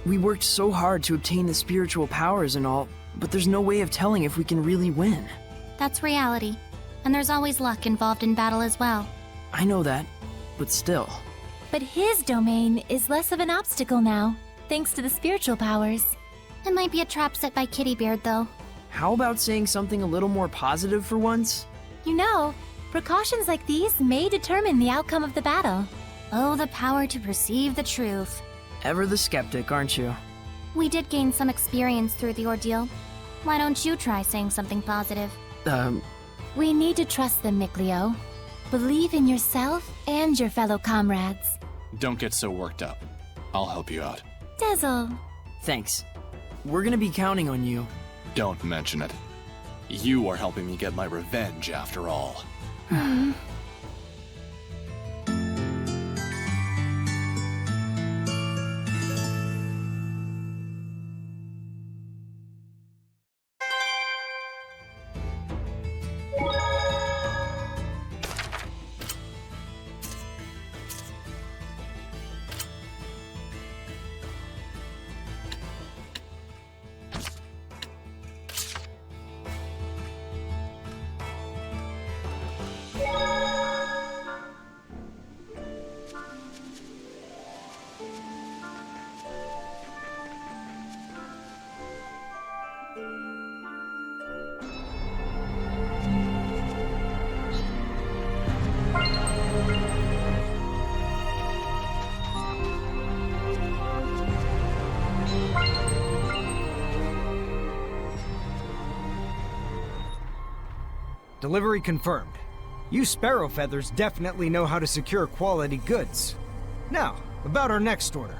We worked so hard to obtain the spiritual powers and all, but there's no way of telling if we can really win. That's reality. And there's always luck involved in battle as well. I know that, but still. But his domain is less of an obstacle now, thanks to the spiritual powers. It might be a trap set by Kittybeard, though. How about saying something a little more positive for once? You know, precautions like these may determine the outcome of the battle. Oh, the power to perceive the truth. Ever the skeptic, aren't you? We did gain some experience through the ordeal. Why don't you try saying something positive? We need to trust them, Mikleo. Believe in yourself and your fellow comrades. Don't get so worked up. I'll help you out. Dezel. Thanks. We're gonna be counting on you. Don't mention it. You are helping me get my revenge, after all. Delivery confirmed. You Sparrow Feathers definitely know how to secure quality goods. Now, about our next order.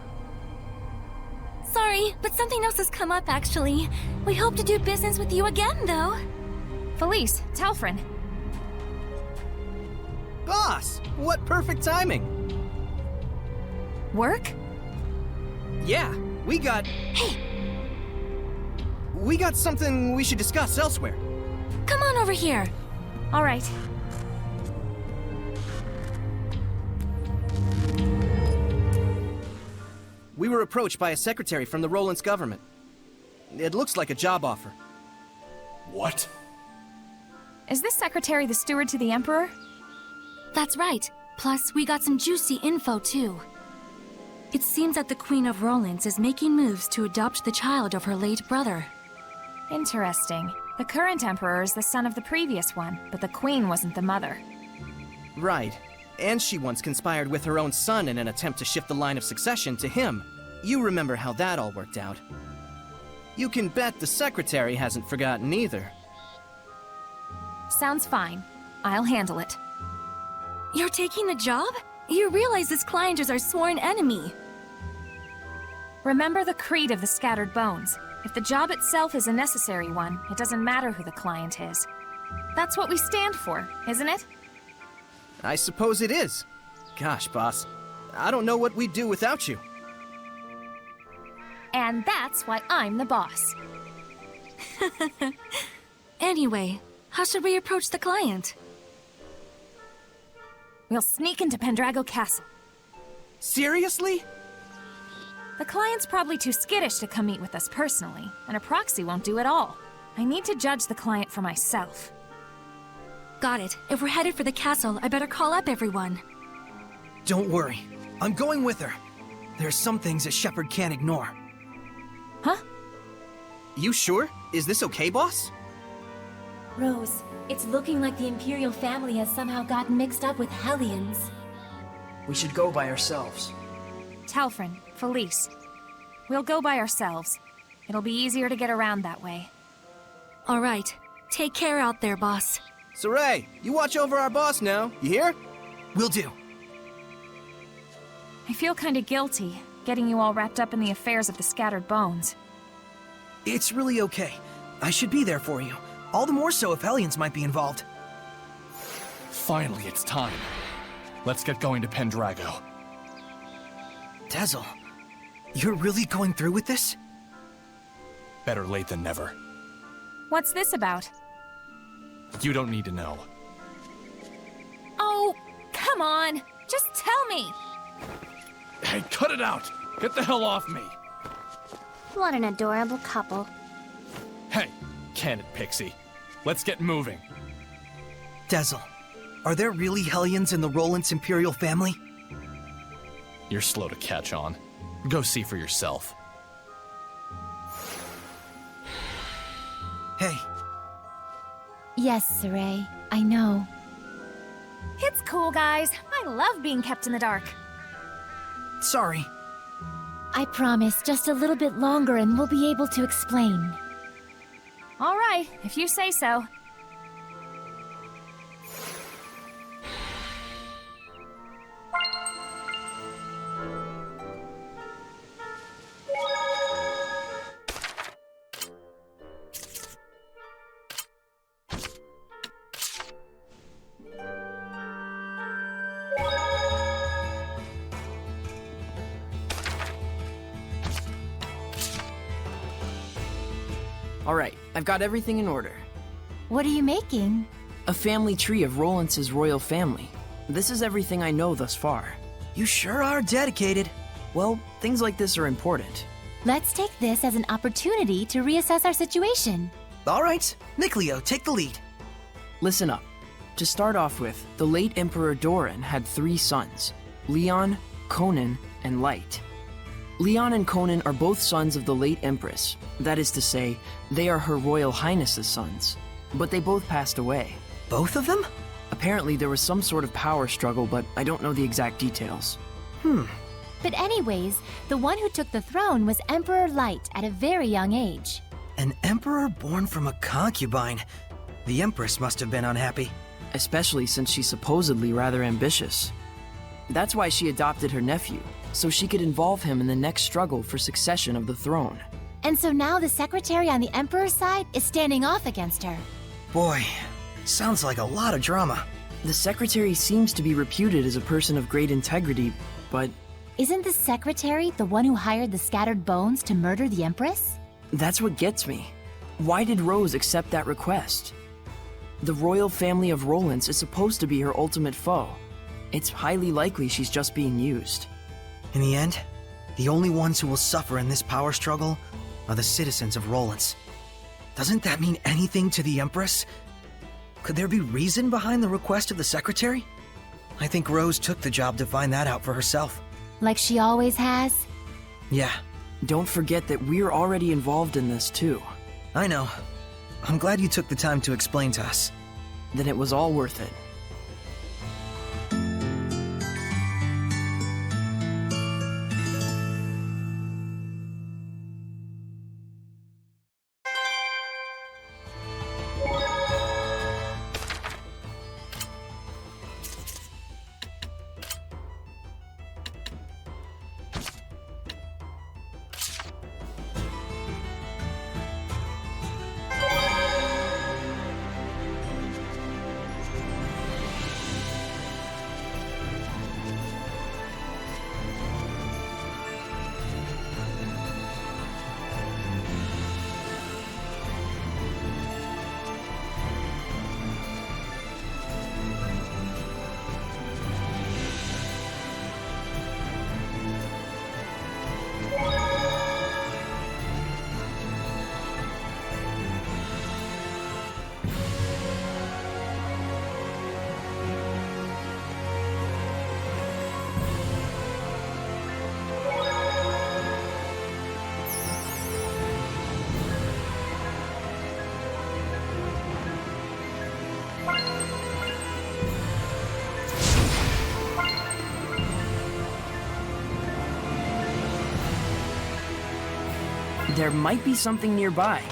Sorry, but something else has come up actually. We hope to do business with you again, though. Felice, Talfrin. Boss, what perfect timing. Work? Yeah, we got something we should discuss elsewhere. Come on over here. All right. We were approached by a secretary from the Roland's government. It looks like a job offer. What? Is this secretary the steward to the Emperor? That's right. Plus, we got some juicy info, too. It seems that the Queen of Roland's is making moves to adopt the child of her late brother. Interesting. The current Emperor is the son of the previous one, but the Queen wasn't the mother. Right. And she once conspired with her own son in an attempt to shift the line of succession to him. You remember how that all worked out. You can bet the secretary hasn't forgotten either. Sounds fine. I'll handle it. You're taking the job? You realize this client is our sworn enemy. Remember the creed of the Scattered Bones. If the job itself is a necessary one, it doesn't matter who the client is. That's what we stand for, isn't it? I suppose it is. Gosh, boss. I don't know what we'd do without you. And that's why I'm the boss. Anyway, how should we approach the client? We'll sneak into Pendrago Castle. Seriously? The client's probably too skittish to come meet with us personally, and a proxy won't do it all. I need to judge the client for myself. Got it. If we're headed for the castle, I better call up everyone. Don't worry. I'm going with her. There's some things a shepherd can't ignore. Huh? You sure? Is this okay, boss? Rose, it's looking like the Imperial family has somehow gotten mixed up with Hellions. We should go by ourselves. Talfrin, Felice. We'll go by ourselves. It'll be easier to get around that way. All right. Take care out there, boss. Saray, you watch over our boss now. You hear? Will do. I feel kinda guilty, getting you all wrapped up in the affairs of the Scattered Bones. It's really okay. I should be there for you. All the more so if Hellions might be involved. Finally, it's time. Let's get going to Pendrago. Dezel, you're really going through with this? Better late than never. What's this about? You don't need to know. Oh, come on! Just tell me! Hey, cut it out! Get the hell off me! What an adorable couple. Hey, can it, Pixie? Let's get moving. Dezel, are there really Hellions in the Rollins Imperial family? You're slow to catch on. Go see for yourself. Hey, Yes, Saray, I know. It's cool, guys. I love being kept in the dark. sorry. I promise just a little bit longer and we'll be able to explain. All right, if you say so. Alright, I've got everything in order. What are you making? A family tree of Rollins' royal family. This is everything I know thus far. You sure are dedicated. Well, things like this are important. Let's take this as an opportunity to reassess our situation. All right, Nicleo, take the lead. Listen up. To start off with, the late Emperor Doran had 3 sons, Leon, Conan, and Light. Leon and Conan are both sons of the late Empress. That is to say, they are Her Royal Highness's sons. But they both passed away. Both of them? Apparently there was some sort of power struggle, but I don't know the exact details. But anyways, the one who took the throne was Emperor Light at a very young age. An emperor born from a concubine. The Empress must have been unhappy. Especially since she's supposedly rather ambitious. That's why she adopted her nephew, so she could involve him in the next struggle for succession of the throne. And so now the secretary on the Emperor's side is standing off against her. Boy, sounds like a lot of drama. The secretary seems to be reputed as a person of great integrity, but Isn't the secretary the one who hired the scattered bones to murder the Empress? that's what gets me. Why did Rose accept that request? The royal family of Rollins is supposed to be her ultimate foe. It's highly likely she's just being used. In the end, the only ones who will suffer in this power struggle are the citizens of Rollins. Doesn't that mean anything to the Empress? Could there be reason behind the request of the secretary? I think Rose took the job to find that out for herself. Like she always has? Yeah, Don't forget that we're already involved in this too. I know. I'm glad you took the time to explain to us. Then it was all worth it. There might be something nearby.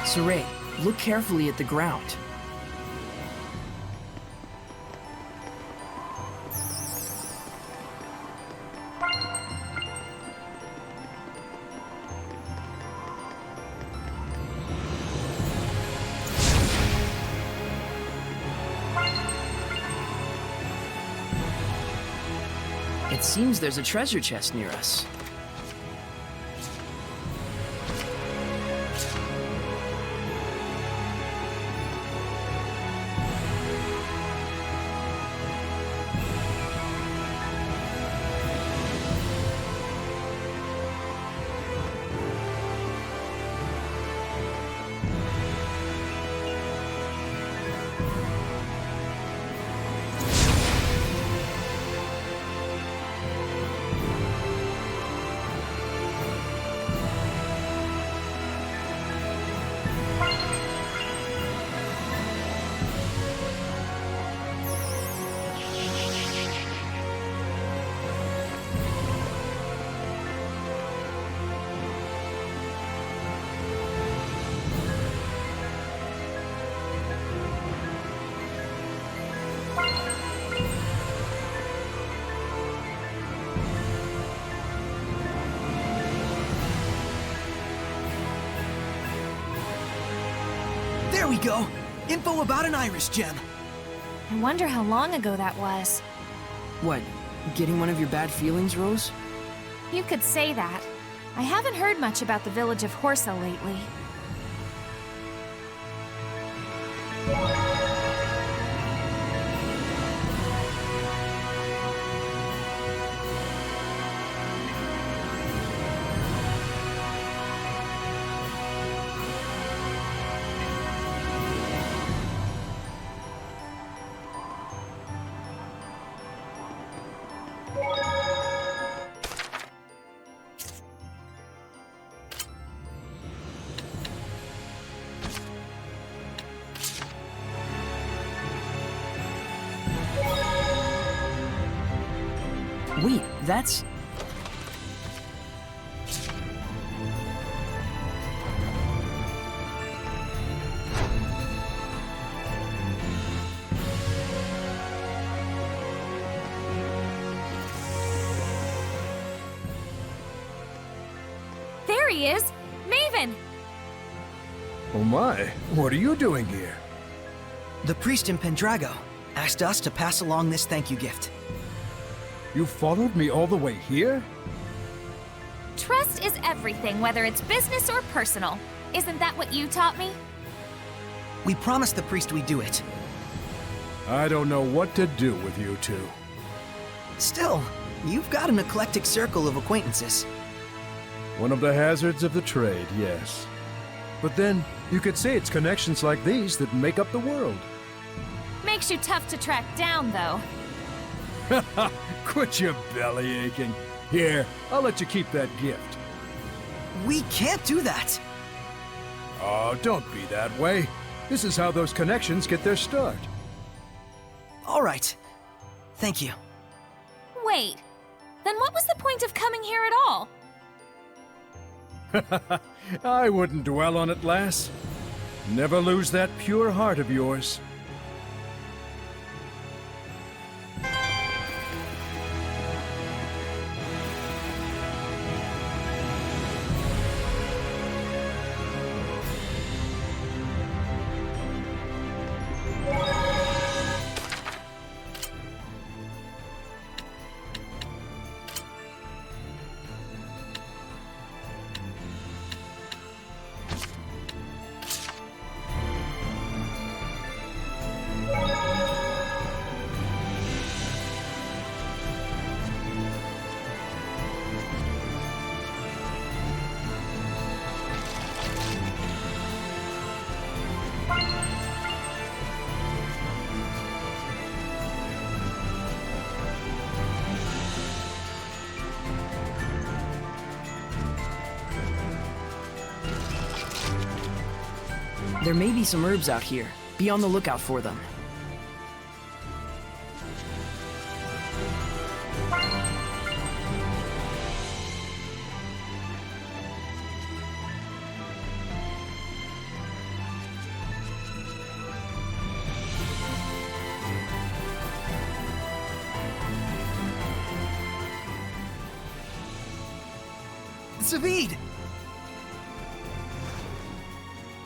Saray, look carefully at the ground. It seems there's a treasure chest near us. There we go! Info about an iris gem! I wonder how long ago that was. What, getting one of your bad feelings, Rose? You could say that. I haven't heard much about the village of Horsa lately. Wait, that's... There he is! Maven! Oh my, what are you doing here? The priest in Pendrago asked us to pass along this thank you gift. You followed me all the way here? Trust is everything, whether it's business or personal. Isn't that what you taught me? We promised the priest we'd do it. I don't know what to do with you two. Still, you've got an eclectic circle of acquaintances. One of the hazards of the trade, yes. But then, you could say it's connections like these that make up the world. Makes you tough to track down, though. Quit your belly aching. Here, I'll let you keep that gift. We can't do that! Oh, don't be that way. This is how those connections get their start. All right. Thank you. Wait, then what was the point of coming here at all? I wouldn't dwell on it, lass. Never lose that pure heart of yours. There may be some herbs out here. Be on the lookout for them. Zaveid!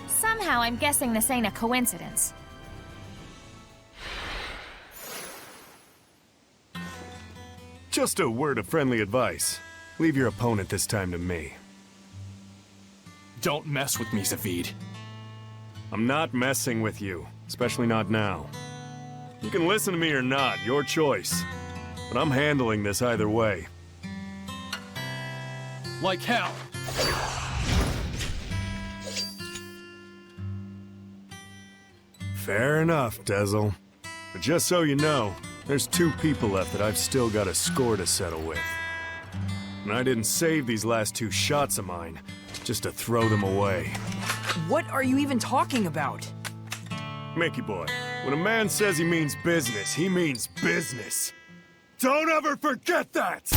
Somehow I'm guessing this ain't a coincidence. Just a word of friendly advice. Leave your opponent this time to me. Don't mess with me, Zaveid. I'm not messing with you, especially not now. You can listen to me or not, your choice. But I'm handling this either way. Like hell! Fair enough, Dezel. But just so you know, there's 2 people left that I've still got a score to settle with. And I didn't save these last 2 shots of mine just to throw them away. What are you even talking about? Mickey boy, when a man says he means business, he means business. Don't ever forget that!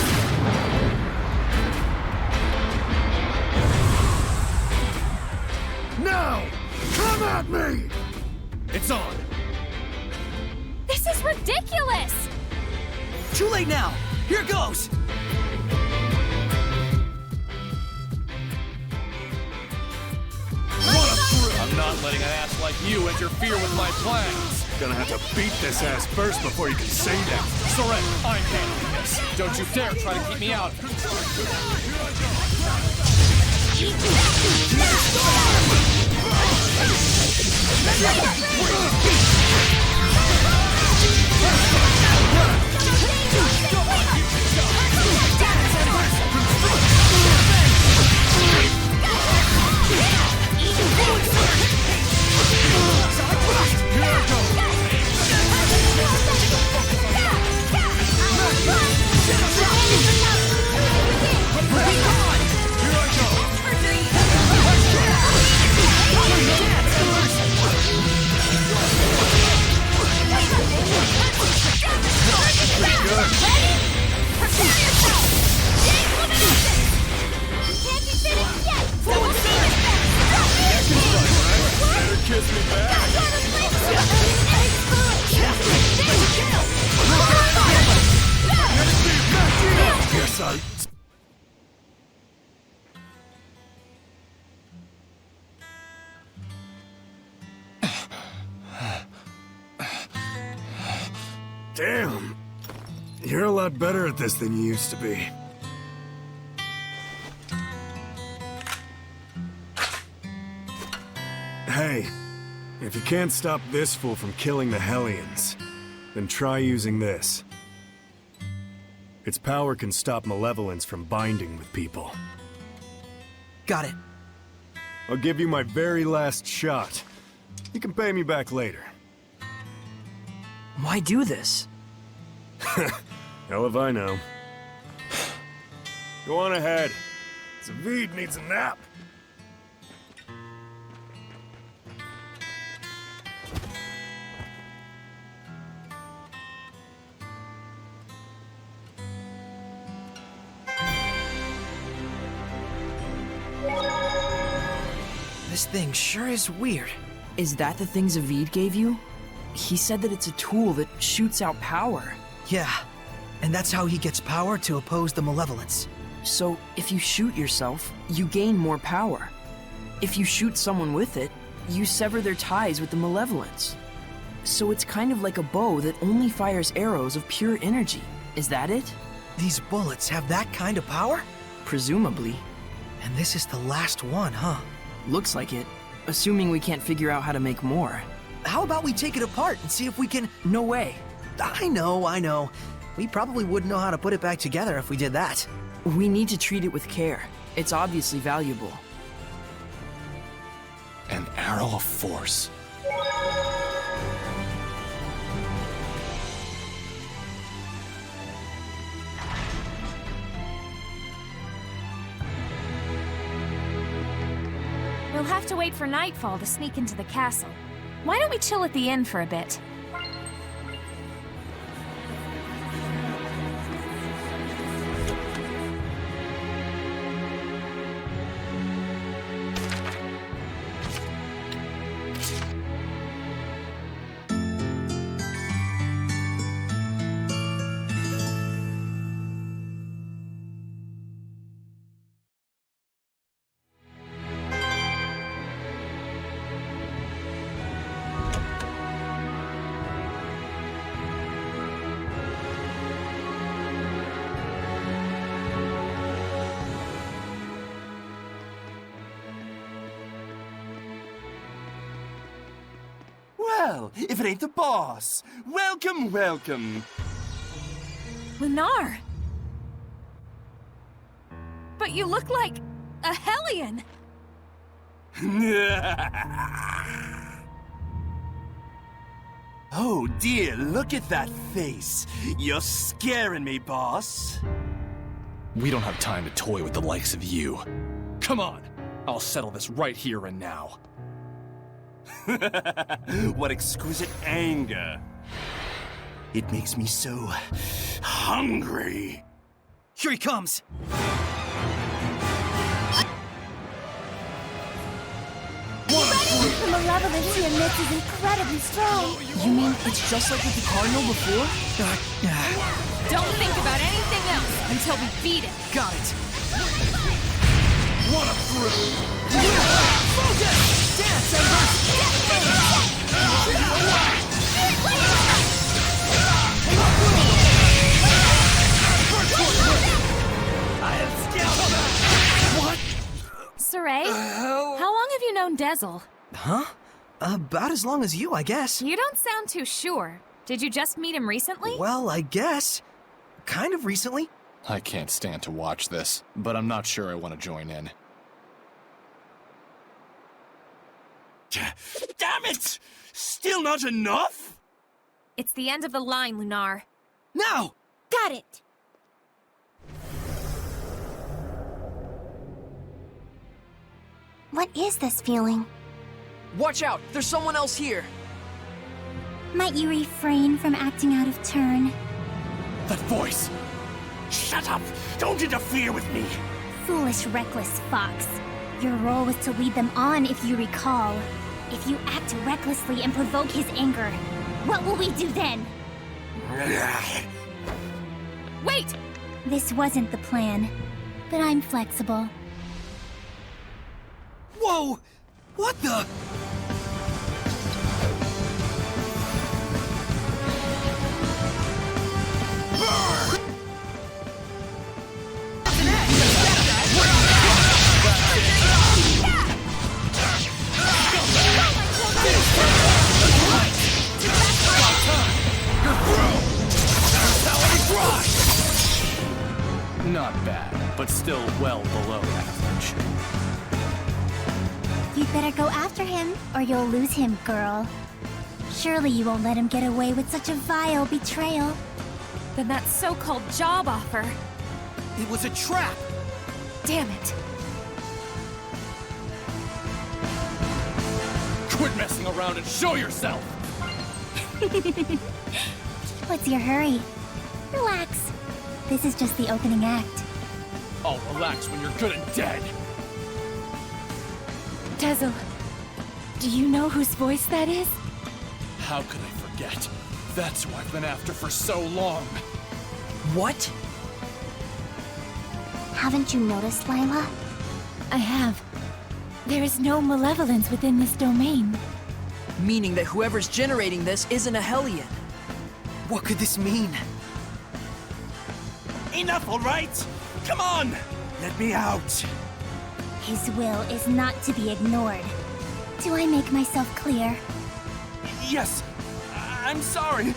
Now! Come at me! It's on! This is ridiculous! Too late now! Here goes! I'm not letting an ass like you interfere with my plans! Gonna have to beat this ass first before you can say that. Soren, I'm handling this! Don't you dare try to keep me out! Damn. You're a lot better at this than you used to be. Hey, if you can't stop this fool from killing the Hellions, then try using this. Its power can stop malevolence from binding with people. Got it. I'll give you my very last shot. You can pay me back later. Why do this? Hell if I know. Go on ahead. Zaveid needs a nap. This thing sure is weird. Is that the thing Zaveid gave you? He said that it's a tool that shoots out power. Yeah, and that's how he gets power to oppose the malevolence. So, if you shoot yourself, you gain more power. If you shoot someone with it, you sever their ties with the malevolence. So it's kind of like a bow that only fires arrows of pure energy. Is that it? These bullets have that kind of power? Presumably. And this is the last one, huh? Looks like it. Assuming we can't figure out how to make more. How about we take it apart and see if we can... No way. I know. We probably wouldn't know how to put it back together if we did that. We need to treat it with care. It's obviously valuable. An arrow of force. We'll have to wait for nightfall to sneak into the castle. Why don't we chill at the inn for a bit? Well, if it ain't the boss. Welcome, welcome. Lunarre! But you look like a Hellion! Oh dear, look at that face. You're scaring me, boss. We don't have time to toy with the likes of you. Come on, I'll settle this right here and now. What exquisite anger. It makes me so hungry. Here he comes! The malevolence he emits is incredibly strong. You mean it's just like with the Cardinal before? Don't think about anything else until we beat it. Got it! What a fruit! Focus! Dance, What? Saray, how long have you known Dezel? Huh? About as long as you, I guess. You don't sound too sure. Did you just meet him recently? Well, I guess. Kind of recently. I can't stand to watch this, but I'm not sure I want to join in. Damn it! Still not enough? It's the end of the line, Lunarre. Now! Got it. What is this feeling? Watch out! There's someone else here! Might you refrain from acting out of turn? That voice! Shut up! Don't interfere with me! Foolish, reckless fox. Your role was to lead them on, if you recall. If you act recklessly and provoke his anger, what will we do then? Wait! This wasn't the plan, but I'm flexible. Whoa! What the? Not bad, but still well below average. You'd better go after him, or you'll lose him, girl. Surely you won't let him get away with such a vile betrayal. Then that so-called job offer. It was a trap! Damn it. Quit messing around and show yourself! What's your hurry? Relax. This is just the opening act. I'll relax when you're good and dead! Dezel, do you know whose voice that is? How could I forget? That's who I've been after for so long! What? Haven't you noticed, Lila? I have. There is no malevolence within this domain. Meaning that whoever's generating this isn't a Hellion. What could this mean? Enough, all right? Come on! Let me out! His will is not to be ignored. Do I make myself clear? Yes, I'm sorry.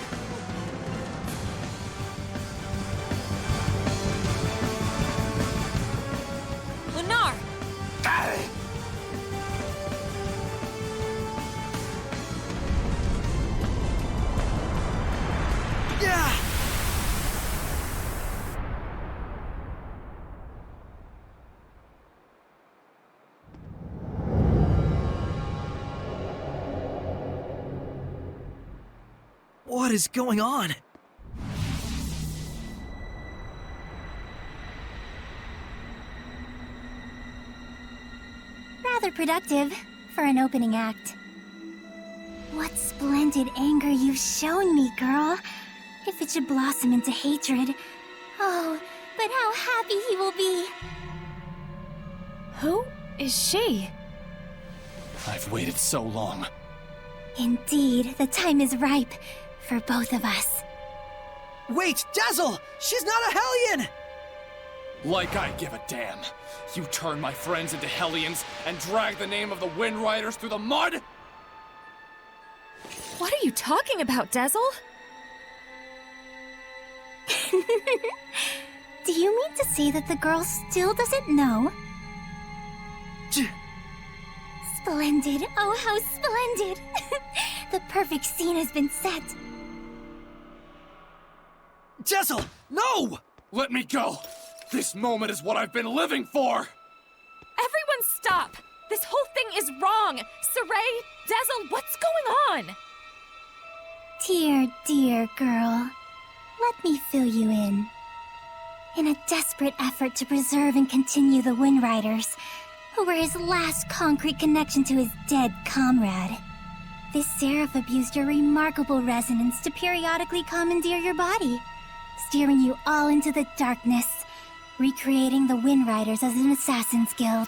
Lunarre! Yeah! What is going on? Rather productive for an opening act. What splendid anger you've shown me, girl. If it should blossom into hatred. Oh, but how happy he will be. Who is she? I've waited so long. Indeed, the time is ripe for both of us. Wait, Dezel! She's not a Hellion! Like I give a damn. You turn my friends into Hellions and drag the name of the Wind Riders through the mud? What are you talking about, Dezel? Do you mean to say that the girl still doesn't know? Splendid. Oh, how splendid. The perfect scene has been set. Dezel, no! Let me go! This moment is what I've been living for! Everyone stop! This whole thing is wrong! Saray, Dezel, what's going on? Dear, dear girl. Let me fill you in. In a desperate effort to preserve and continue the Wind Riders, who were his last concrete connection to his dead comrade, this seraph abused your remarkable resonance to periodically commandeer your body, steering you all into the darkness, recreating the Wind Riders as an assassin's guild.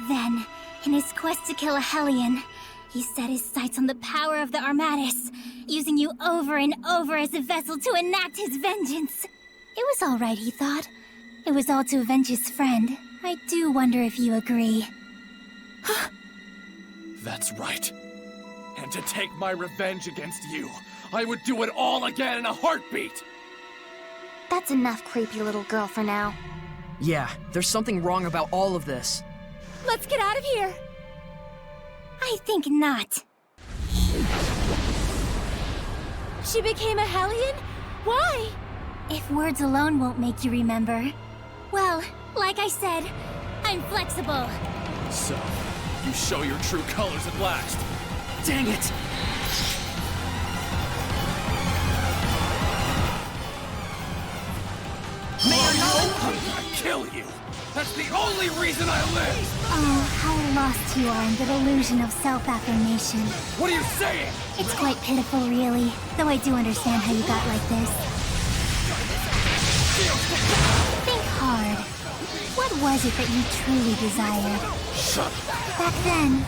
Then, in his quest to kill a Hellion, he set his sights on the power of the Armatis, using you over and over as a vessel to enact his vengeance. It was all right, he thought. It was all to avenge his friend. I do wonder if you agree. That's right. And to take my revenge against you, I would do it all again in a heartbeat! That's enough, creepy little girl, for now. Yeah, there's something wrong about all of this. Let's get out of here! I think not. She became a Hellion? Why? If words alone won't make you remember. Well, like I said, I'm flexible. So, you show your true colors at last. Dang it! I'm gonna kill you! That's the only reason I live! Oh, how lost you are in the delusion of self-affirmation. What are you saying? It's quite pitiful, really, though I do understand how you got like this. Think hard. What was it that you truly desired? Shut up! Back then,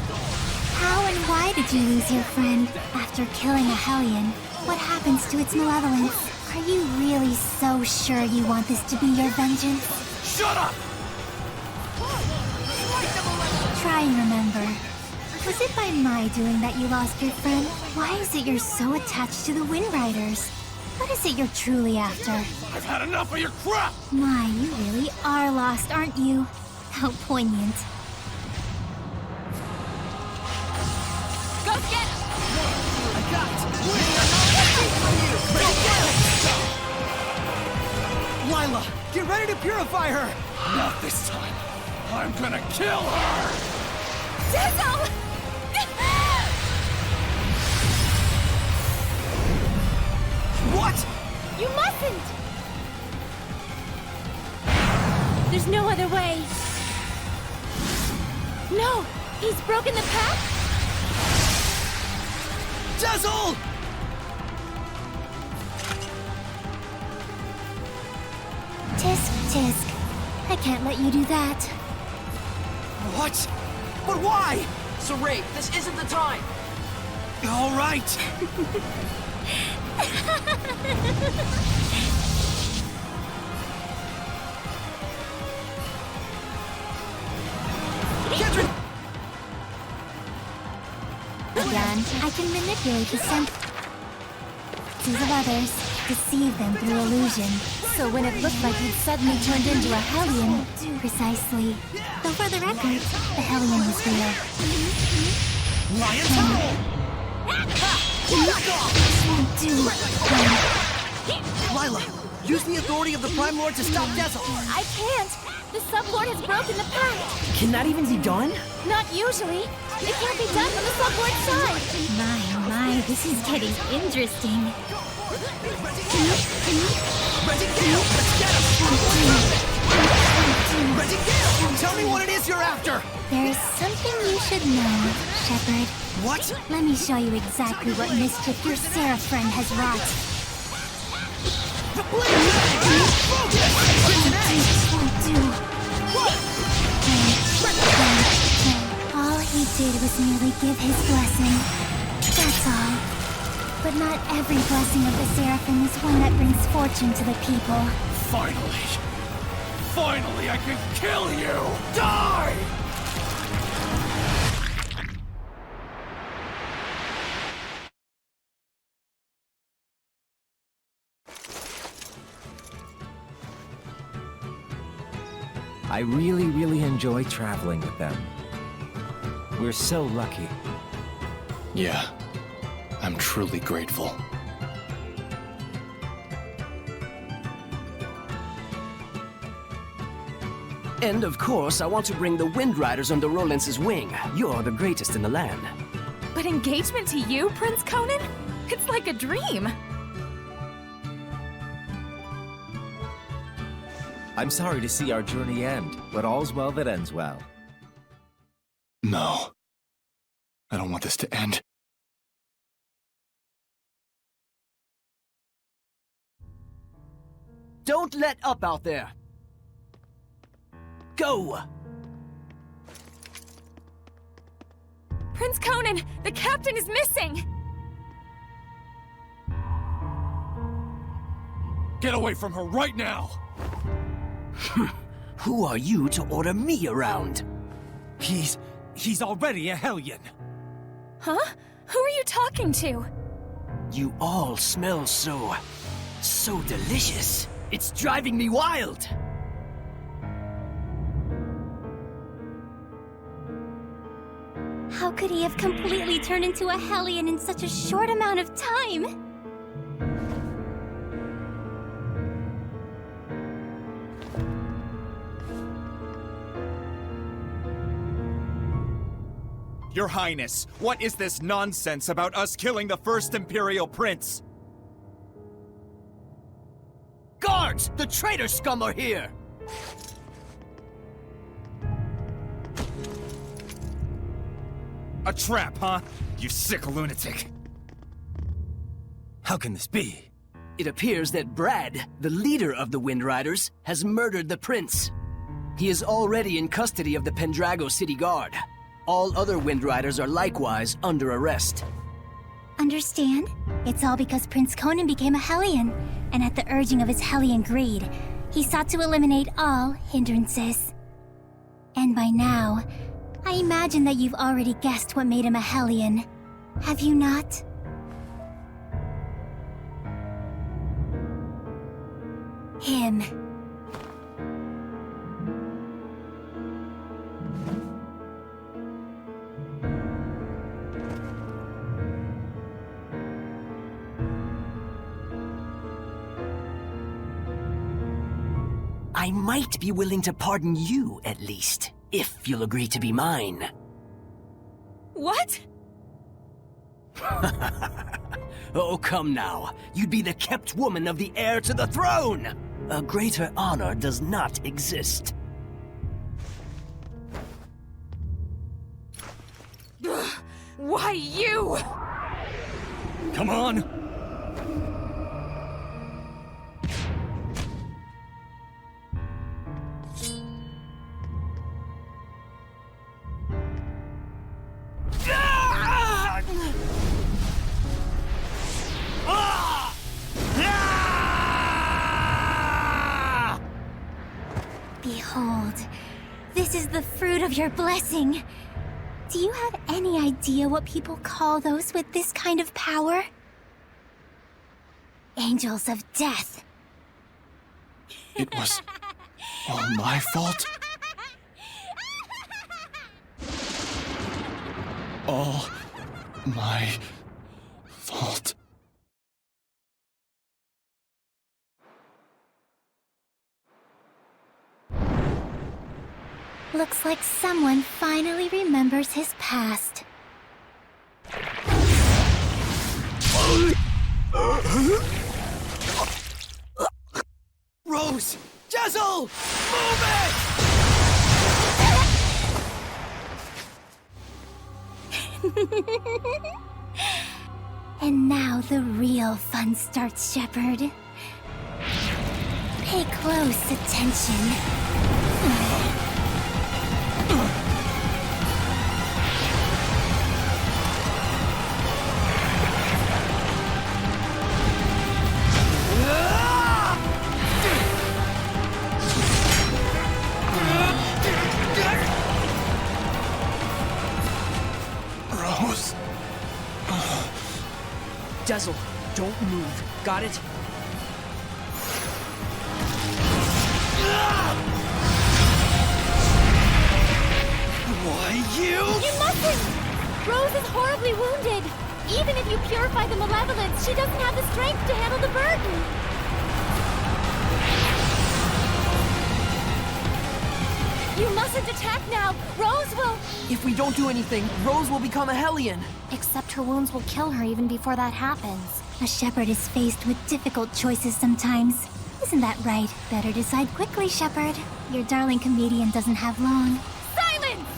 how and why did you lose your friend? After killing a Hellion, what happens to its malevolence? Are you really so sure you want this to be your vengeance? Shut up! Try and remember. Was it by my doing that you lost your friend? Why is it you're so attached to the Wind Riders? What is it you're truly after? I've had enough of your crap! My, you really are lost, aren't you? How poignant. Go get him! I got it! Lila, get ready to purify her! Not this time. I'm gonna kill her! Dezel! What? You mustn't! There's no other way. No! He's broken the path? Dezel! Tisk, tisk. I can't let you do that. What? But why? Saray, this isn't the time! All right! Again, I can manipulate the senses of others, deceive them through illusion. So when it looked like you'd suddenly turned into a Hellion, precisely. Though for the record, the Hellion was real. Lion Tunnel! Won't do. Lila, use the authority of the Prime Lord to stop Dezel! I can't! The Sublord has broken the pact! Can that even be done? Not usually. It can't be done from the Sublord's side! My, this is getting interesting. Ready, Gale! Let's get him! Ready, Gale! Tell me what it is you're after! There's something you should know, Shepard. What? Let me show you exactly what mischief your Seraph friend has wrought. Won't do. All he did was merely give his blessing. That's all. But not every blessing of the Seraphim is one that brings fortune to the people. Finally! Finally, I can kill you! Die! I really enjoy traveling with them. We're so lucky. Yeah, I'm truly grateful. And of course, I want to bring the Wind Riders under Rollins' wing. You're the greatest in the land. But engagement to you, Prince Conan? It's like a dream. I'm sorry to see our journey end, but all's well that ends well. No. I don't want this to end. Don't let up out there! Go! Prince Conan, the captain is missing! Get away from her right now! Who are you to order me around? He's already a Hellion. Huh? Who are you talking to? You all smell so delicious. It's driving me wild. How could he have completely turned into a Hellion in such a short amount of time? Your Highness, what is this nonsense about us killing the first Imperial Prince? Guards! The traitor scum are here! A trap, huh? You sick lunatic. How can this be? It appears that Brad, the leader of the Wind Riders, has murdered the prince. He is already in custody of the Pendrago City Guard. All other Wind Riders are likewise under arrest. Understand? It's all because Prince Conan became a Hellion, and at the urging of his Hellion greed, he sought to eliminate all hindrances. And by now, I imagine that you've already guessed what made him a Hellion. Have you not? Him. I might be willing to pardon you, at least, if you'll agree to be mine. What? Oh, come now. You'd be the kept woman of the heir to the throne! A greater honor does not exist. Why you? Come on! Behold, this is the fruit of your blessing. Do you have any idea what people call those with this kind of power? Angels of death. It was all my fault? All my fault. Looks like someone finally remembers his past. Rose! Dezel! Move it! And now the real fun starts, Shepard. Pay close attention. Dezel, don't move. Got it? Why, you? You mustn't! Rose is horribly wounded. Even if you purify the malevolence, she doesn't have the strength to handle the burden. You mustn't attack now! Rose will... If we don't do anything, Rose will become a Hellion. Except her wounds will kill her even before that happens. A shepherd is faced with difficult choices sometimes. Isn't that right? Better decide quickly, shepherd. Your darling comedian doesn't have long. Silence!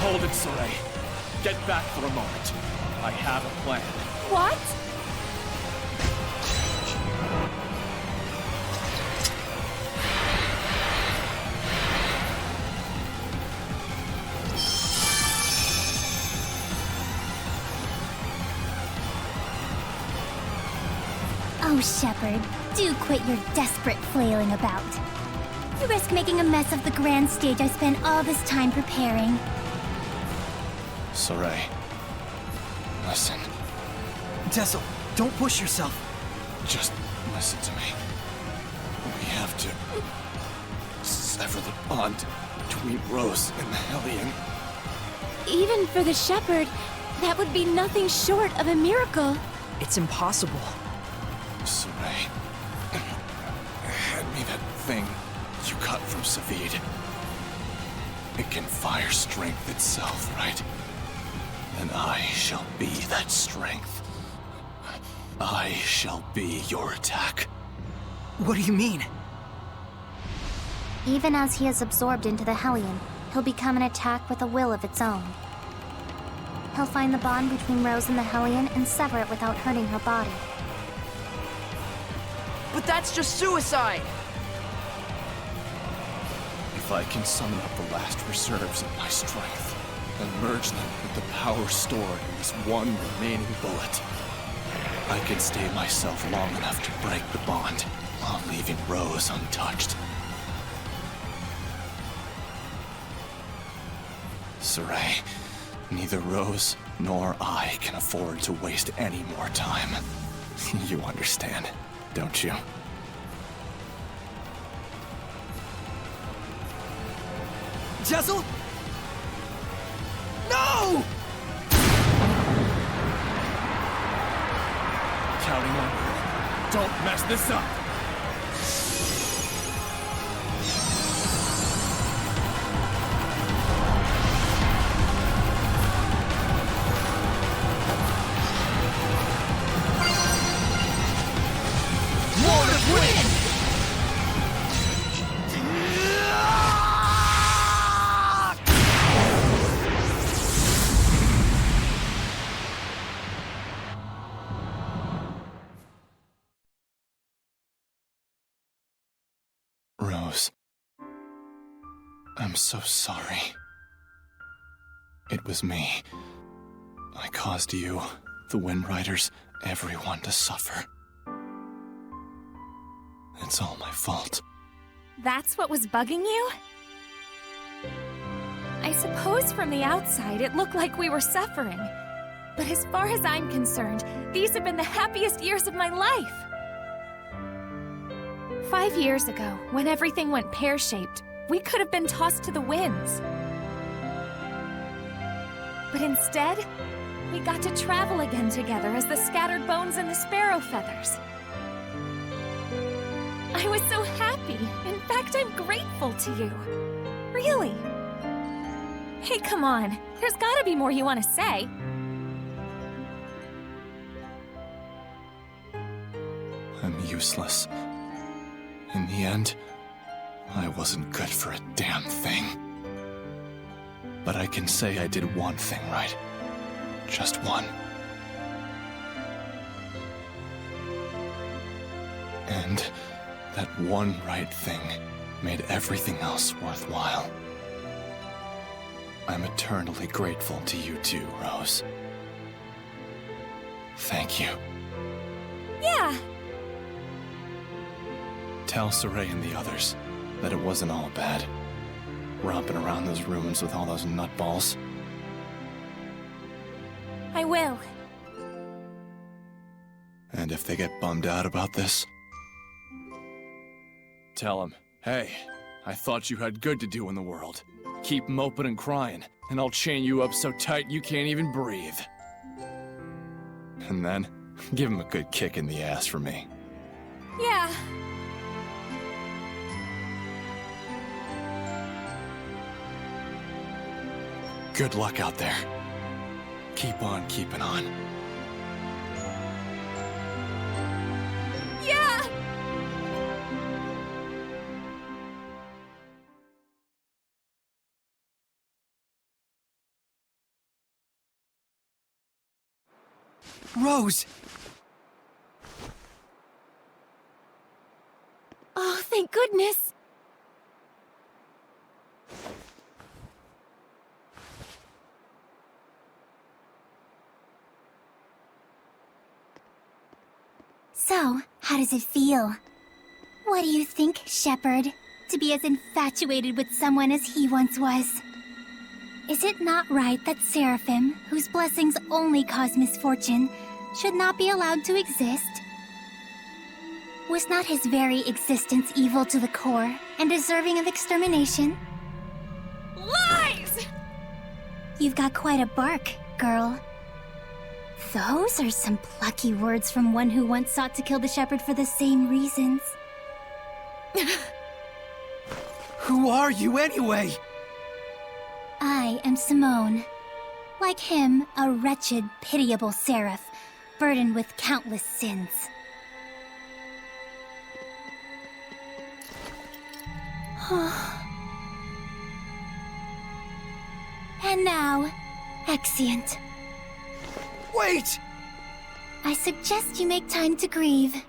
Hold it, Saray. Get back for a moment. I have a plan. What? Oh, Shepherd, do quit your desperate flailing about. You risk making a mess of the grand stage I spent all this time preparing. Saray, listen. Dezel, don't push yourself. Just listen to me. We have to sever the bond between Rose and the Hellion. Even for the Shepherd, that would be nothing short of a miracle. It's impossible. Saray, hand me that thing you cut from Zaveid. It can fire strength itself, right? And I shall be that strength. I shall be your attack. What do you mean? Even as he is absorbed into the Hellion, he'll become an attack with a will of its own. He'll find the bond between Rose and the Hellion and sever it without hurting her body. But that's just suicide! If I can summon up the last reserves of my strength, and merge them with the power stored in this one remaining bullet, I can stay myself long enough to break the bond, while leaving Rose untouched. Saray, neither Rose nor I can afford to waste any more time. You understand, don't you? Dezel? No! Counting on you. Don't mess this up! Rose, I'm so sorry. It was me. I caused you, the Wind Riders, everyone to suffer. It's all my fault. That's what was bugging you? I suppose from the outside it looked like we were suffering. But as far as I'm concerned, these have been the happiest years of my life. 5 years ago, when everything went pear-shaped, we could have been tossed to the winds. But instead, we got to travel again together as the scattered bones and the sparrow feathers. I was so happy. In fact, I'm grateful to you. Really. Hey, come on. There's gotta be more you want to say. I'm useless. In the end, I wasn't good for a damn thing. But I can say I did one thing right. Just one. And that one right thing made everything else worthwhile. I'm eternally grateful to you too, Rose. Thank you. Yeah. Tell Saray and the others that it wasn't all bad. Romping around those ruins with all those nutballs. I will. And if they get bummed out about this, Tell him, hey, I thought you had good to do in the world. Keep moping and crying, and I'll chain you up so tight you can't even breathe. And then, give him a good kick in the ass for me. Yeah. Good luck out there. Keep on keeping on. Yeah! Rose! Oh, thank goodness! So, how does it feel? What do you think, Shepherd? To be as infatuated with someone as he once was? Is it not right that Seraphim, whose blessings only cause misfortune, should not be allowed to exist? Was not his very existence evil to the core and deserving of extermination? Lies! You've got quite a bark, girl. Those are some plucky words from one who once sought to kill the shepherd for the same reasons. Who are you anyway? I am Simone. Like him, a wretched, pitiable seraph, burdened with countless sins. And now, Exeunt. Wait! I suggest you make time to grieve.